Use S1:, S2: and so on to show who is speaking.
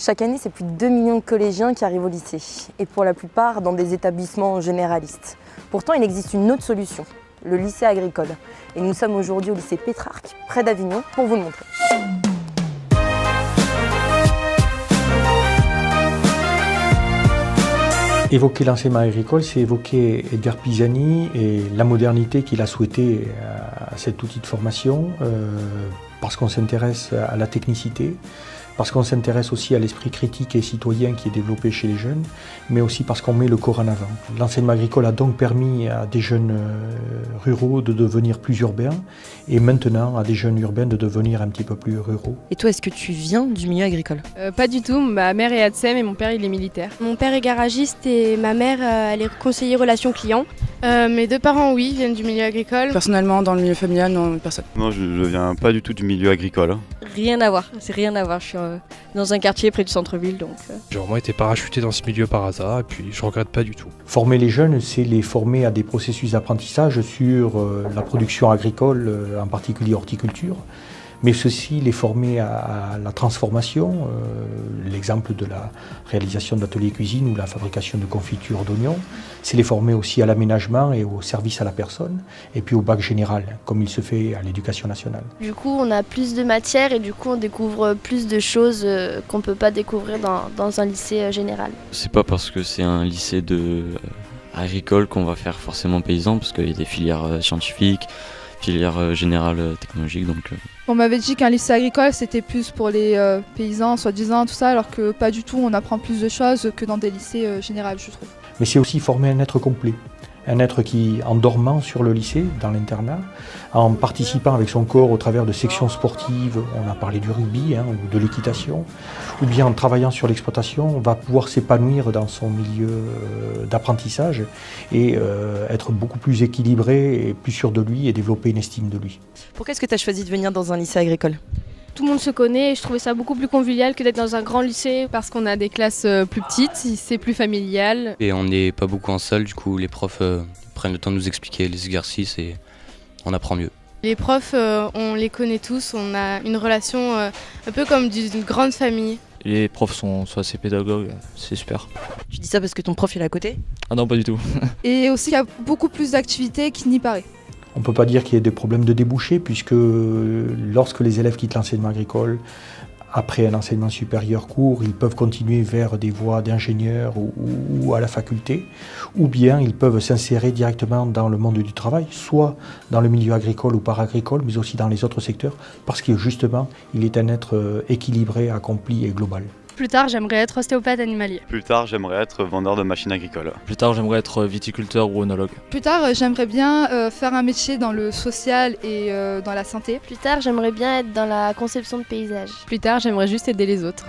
S1: Chaque année, c'est plus de 2 millions de collégiens qui arrivent au lycée, et pour la plupart dans des établissements généralistes. Pourtant, il existe une autre solution, le lycée agricole. Et nous sommes aujourd'hui au lycée Pétrarque, près d'Avignon, pour vous le montrer.
S2: Évoquer l'enseignement agricole, c'est évoquer Edgar Pisani et la modernité qu'il a souhaité à cet outil de formation, parce qu'on s'intéresse à la technicité, parce qu'on s'intéresse aussi à l'esprit critique et citoyen qui est développé chez les jeunes, mais aussi parce qu'on met le corps en avant. L'enseignement agricole a donc permis à des jeunes ruraux de devenir plus urbains, et maintenant à des jeunes urbains de devenir un petit peu plus ruraux.
S1: Et toi, est-ce que tu viens du milieu agricole ?
S3: Pas du tout, ma mère est ATSEM et mon père il est militaire.
S4: Mon père est garagiste et ma mère elle est conseiller relations clients.
S3: Mes deux parents oui, viennent du milieu agricole.
S5: Personnellement, dans le milieu familial, non, personne.
S6: Non, je viens pas du tout du milieu agricole.
S7: Rien à voir, c'est rien à voir. Je suis dans un quartier près du centre-ville, donc.
S8: J'ai vraiment été parachuté dans ce milieu par hasard et puis je regrette pas du tout.
S2: Former les jeunes, c'est les former à des processus d'apprentissage sur la production agricole, en particulier horticulture, mais ceci les former à la transformation, l'exemple de la réalisation d'ateliers cuisine ou la fabrication de confitures d'oignons, c'est les former aussi à l'aménagement et au service à la personne, et puis au bac général, comme il se fait à l'éducation nationale.
S4: Du coup, on a plus de matières et du coup, on découvre plus de choses qu'on ne peut pas découvrir dans un lycée général.
S9: C'est pas parce que c'est un lycée agricole qu'on va faire forcément paysan, parce qu'il y a des filières scientifiques, filières générales technologiques, donc...
S10: On m'avait dit qu'un lycée agricole c'était plus pour les paysans, soi-disant, tout ça, alors que pas du tout, on apprend plus de choses que dans des lycées généraux, je trouve.
S2: Mais c'est aussi former un être complet. Un être qui, en dormant sur le lycée, dans l'internat, en participant avec son corps au travers de sections sportives, on a parlé du rugby ou de l'équitation, ou bien en travaillant sur l'exploitation, va pouvoir s'épanouir dans son milieu d'apprentissage et être beaucoup plus équilibré et plus sûr de lui et développer une estime de lui.
S1: Pourquoi est-ce que tu as choisi de venir dans un lycée agricole ?
S4: Tout le monde se connaît et je trouvais ça beaucoup plus convivial que d'être dans un grand lycée.
S3: Parce qu'on a des classes plus petites, c'est plus familial.
S9: Et on n'est pas beaucoup en salle, du coup les profs prennent le temps de nous expliquer les exercices et on apprend mieux.
S3: Les profs, on les connaît tous, on a une relation un peu comme d'une grande famille.
S11: Les profs sont assez pédagogues, c'est super.
S1: Tu dis ça parce que ton prof il est à côté ?
S11: Ah non, pas du tout.
S10: Et aussi, il y a beaucoup plus d'activités qu'il n'y paraît.
S2: On ne peut pas dire qu'il y ait des problèmes de débouchés, puisque lorsque les élèves quittent l'enseignement agricole, après un enseignement supérieur court, ils peuvent continuer vers des voies d'ingénieur ou à la faculté, ou bien ils peuvent s'insérer directement dans le monde du travail, soit dans le milieu agricole ou paragricole, mais aussi dans les autres secteurs, parce que justement, il est un être équilibré, accompli et global.
S4: Plus tard, j'aimerais être ostéopathe animalier.
S6: Plus tard, j'aimerais être vendeur de machines agricoles.
S11: Plus tard, j'aimerais être viticulteur ou œnologue.
S10: Plus tard, j'aimerais bien faire un métier dans le social et dans la santé.
S4: Plus tard, j'aimerais bien être dans la conception de paysages.
S3: Plus tard, j'aimerais juste aider les autres.